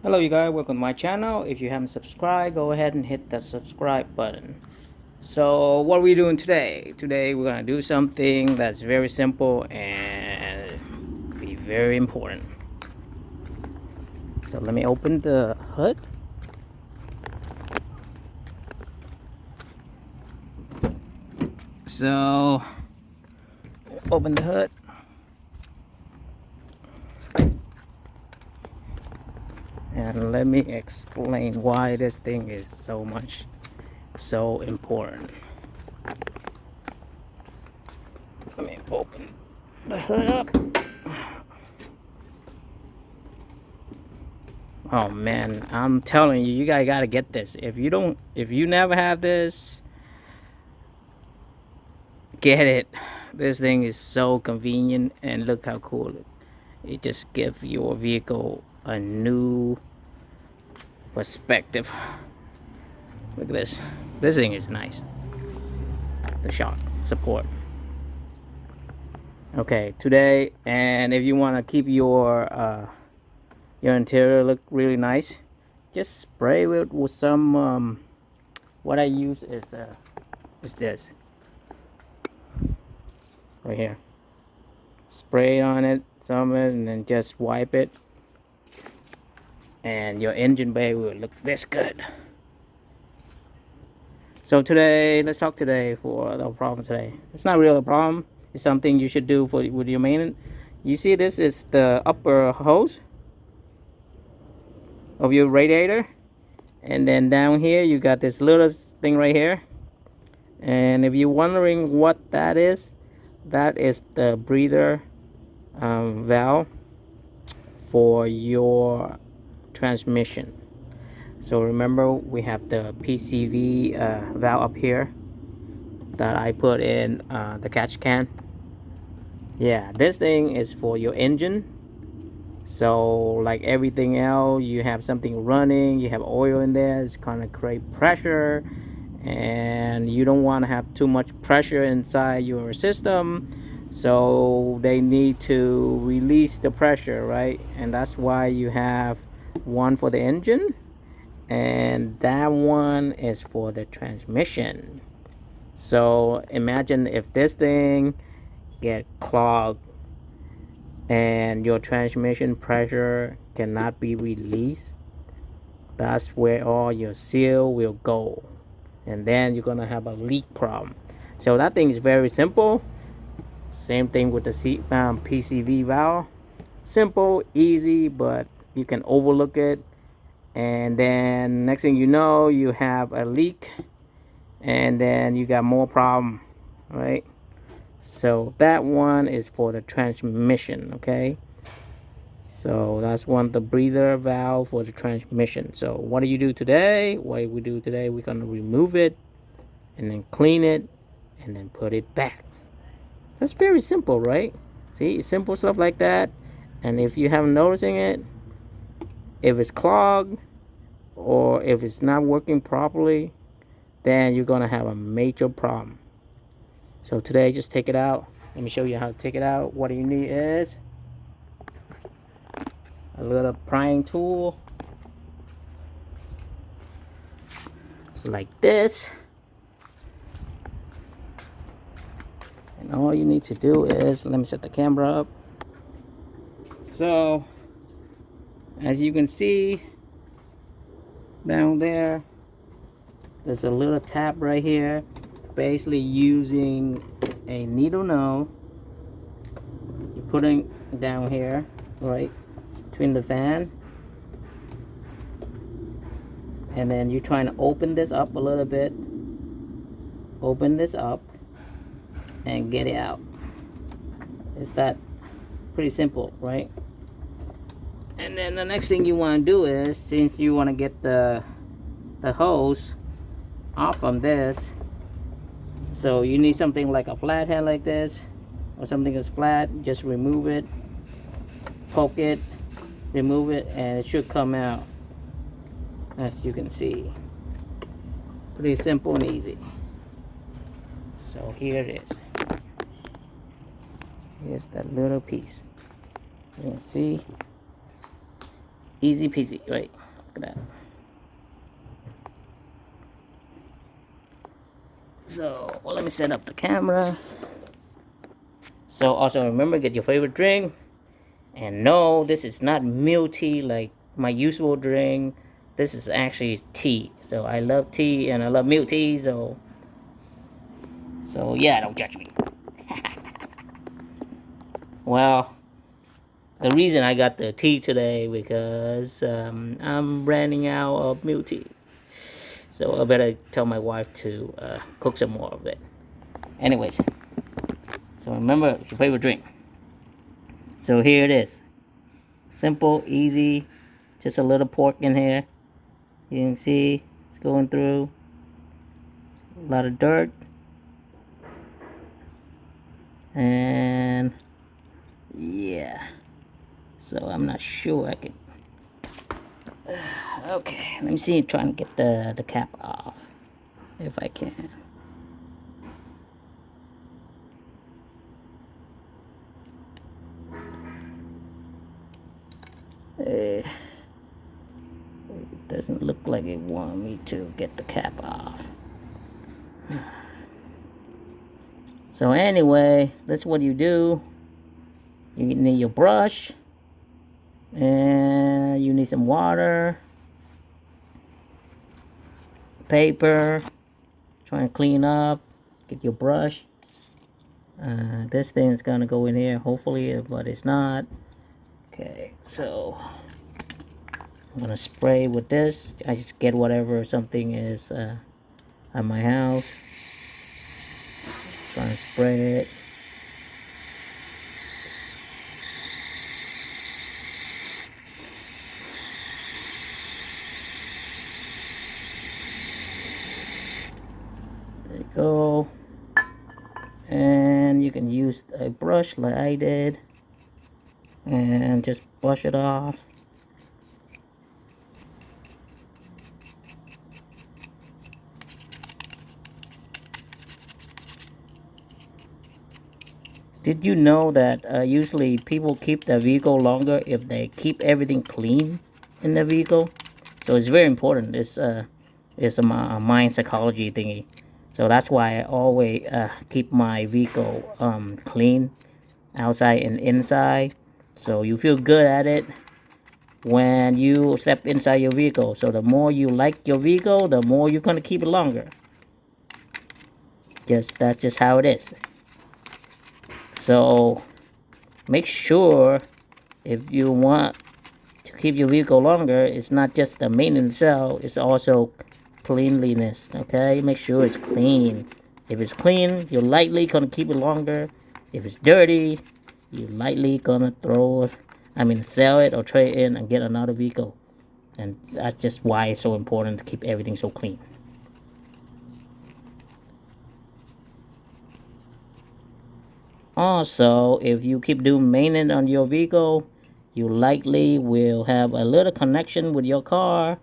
Hello you guys, welcome to my channel. If you haven't subscribed, go ahead and hit that subscribe button. So what are we doing today? Today we're gonna do something that's very simple and be very important. So let me open the hood. So open the hood. And let me explain why this thing is so important. Let me open the hood up. Oh man, I'm telling you, you guys gotta get this. If you never have this, get it. This thing is so convenient, and look how cool it just gives your vehicle a new perspective. Look at this. This thing is nice. The shock support. Okay, today, and if you want to keep your interior look really nice, just spray it with some what I use is this right here. Spray on it, some of it, and then just wipe it, and your engine bay will look this good. So today, let's talk today for the problem today. It's not really a problem. It's something you should do with your maintenance. You see, this is the upper hose of your radiator, and then down here you got this little thing right here. And if you're wondering what that is the breather valve for your transmission. So remember, we have the PCV valve up here that I put in the catch can. Yeah, this thing is for your engine. So like everything else, you have something running, you have oil in there, it's gonna create pressure, and you don't want to have too much pressure inside your system. So they need to release the pressure, right? And that's why you have one for the engine, and that one is for the transmission. So imagine if this thing get clogged and your transmission pressure cannot be released, that's where all your seal will go, and then you're gonna have a leak problem. So that thing is very simple. Same thing with the PCV valve. Simple, easy, but you can overlook it, and then next thing you know, you have a leak, and then you got more problem, right? So that one is for the transmission. Okay, so that's one, the breather valve for the transmission. So what do you do today? What we do today, we're going to remove it and then clean it and then put it back. That's very simple, right? See, simple stuff like that. And if you haven't noticing it, if it's clogged or if it's not working properly, then you're going to have a major problem. So today, just take it out. Let me show you how to take it out. What you need is a little prying tool like this. And all you need to do is, let me set the camera up. So, as you can see down there, there's a little tab right here. Basically using a needle nose, you're putting down here, right between the fan, and then you're trying to open this up a little bit. Open this up and get it out. It's that pretty simple, right? And then the next thing you want to do is, since you want to get the hose off from this, so you need something like a flathead like this, or something that's flat. Just remove it, poke it, remove it, and it should come out, as you can see. Pretty simple and easy. So here it is. Here's that little piece. You can see Easy peasy, right? Look at that. So, well, let me set up the camera. So, also remember, get your favorite drink. And no, this is not milk tea like my usual drink. This is actually tea. So, I love tea and I love milk tea. So yeah, don't judge me. Well, the reason I got the tea today because I'm running out of milk tea. So I better tell my wife to cook some more of it. Anyways, so remember your favorite drink. So here it is. Simple, easy, just a little pork in here. You can see it's going through a lot of dirt. And yeah, so I'm not sure I can. Okay, let me see, trying to get the cap off if I can. It doesn't look like it wants me to get the cap off. So anyway, that's what you do. You need your brush, and you need some water, paper, trying to clean up, get your brush. This thing is gonna go in here, hopefully, but it's not. Okay, so I'm gonna spray with this. I just get whatever something is at my house. Trying to spray it. There you go. And you can use a brush like I did and just brush it off. Did you know that usually people keep their vehicle longer if they keep everything clean in their vehicle? So it's very important. It's a mind psychology thingy. So that's why I always keep my vehicle clean, outside and inside. So you feel good at it when you step inside your vehicle. So the more you like your vehicle, the more you're gonna keep it longer. That's just how it is. So make sure if you want to keep your vehicle longer, it's not just the maintenance itself, it's also cleanliness. Okay, make sure it's clean. If it's clean, you're likely gonna keep it longer. If it's dirty, you're likely gonna sell it or trade in and get another vehicle. And that's just why it's so important to keep everything so clean. Also, if you keep doing maintenance on your vehicle, you likely will have a little connection with your car,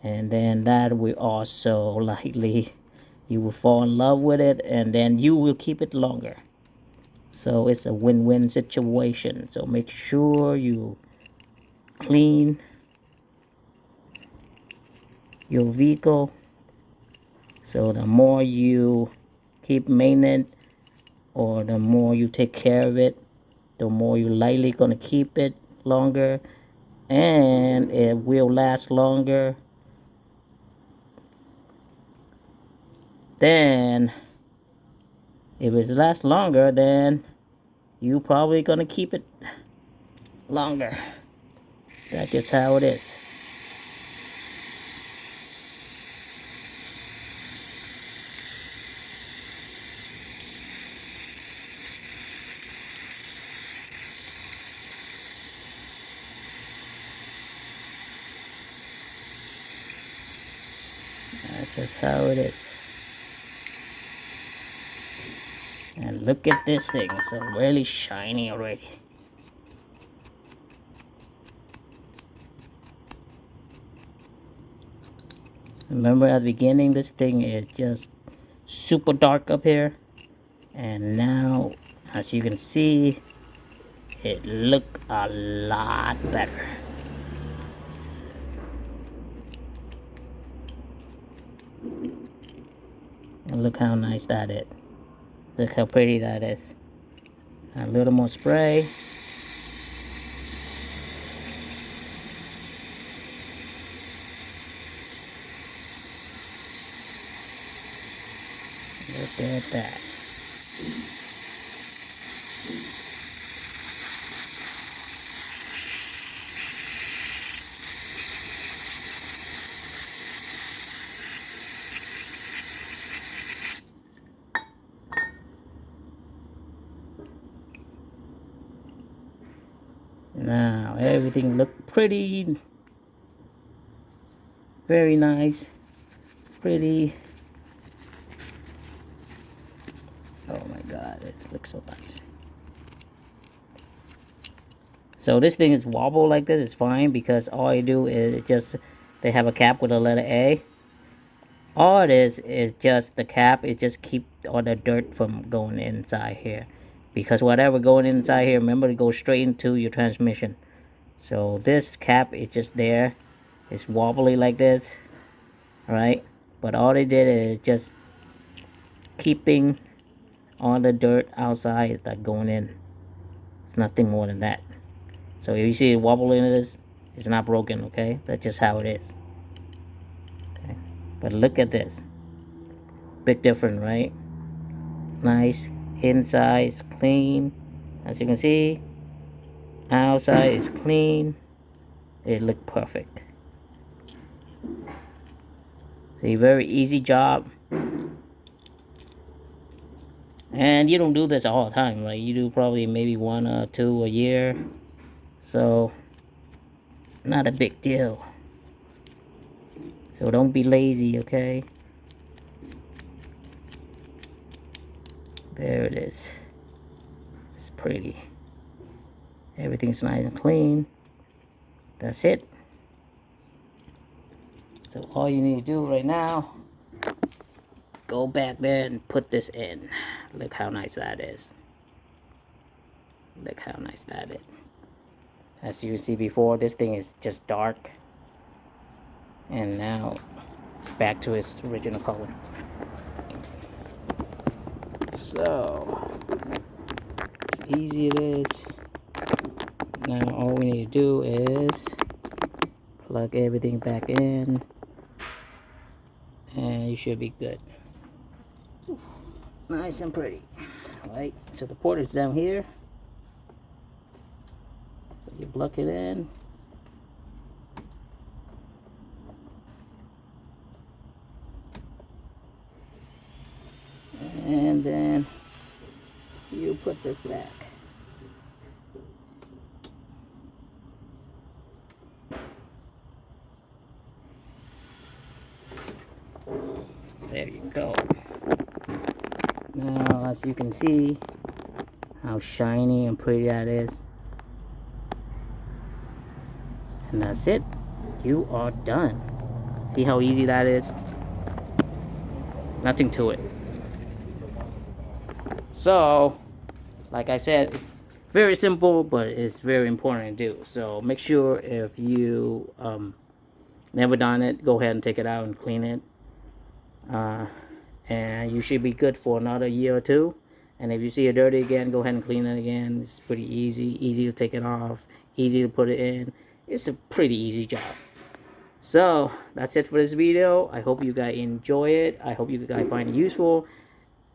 and then that will also likely you will fall in love with it, and then you will keep it longer. So it's a win-win situation. So make sure you clean your vehicle. So the more you keep maintenance, or the more you take care of it, the more you're likely gonna keep it longer, and it will last longer. Then if it lasts longer, then you probably gonna keep it longer. That's just how it is. That's just how it is. And look at this thing, it's really shiny already. Remember at the beginning, this thing is just super dark up here, and now as you can see, it look a lot better. And look how nice that is. Look how pretty that is. A little more spray. Look at that. Now everything look pretty, very nice, pretty. Oh my god, it looks so nice. So this thing is wobble like this, it's fine, because all you do is just, they have a cap with a letter A. All it is just the cap. It just keep all the dirt from going inside here, because whatever going inside here, remember to go straight into your transmission. So this cap is just there. It's wobbly like this, alright, but all they did is just keeping all the dirt outside that going in. It's nothing more than that. So if you see it wobbling, it's not broken, okay? That's just how it is. Okay. But look at this. Big difference, right? Nice. Inside is clean. As you can see, outside is clean. It look perfect. See, very easy job. And you don't do this all the time, right? You do probably maybe 1 or 2 a year. So, not a big deal. So don't be lazy, okay? There it is. It's pretty. Everything's nice and clean. That's it. So all you need to do right now, go back there and put this in. Look how nice that is. Look how nice that is. As you see before, this thing is just dark. And now it's back to its original color. So, as easy it is. Now all we need to do is plug everything back in. And you should be good. Nice and pretty. Alright, so the port is down here. So you plug it in. And then you put this back. There you go. Now, as you can see, how shiny and pretty that is. And that's it. You are done. See how easy that is? Nothing to it. So, like I said, it's very simple, but it's very important to do. So make sure if you never done it, go ahead and take it out and clean it. And you should be good for another year or 2. And if you see it dirty again, go ahead and clean it again. It's pretty easy to take it off, easy to put it in. It's a pretty easy job. So that's it for this video. I hope you guys enjoy it. I hope you guys find it useful,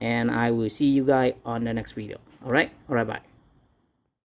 and I will see you guys on the next video. All right, bye.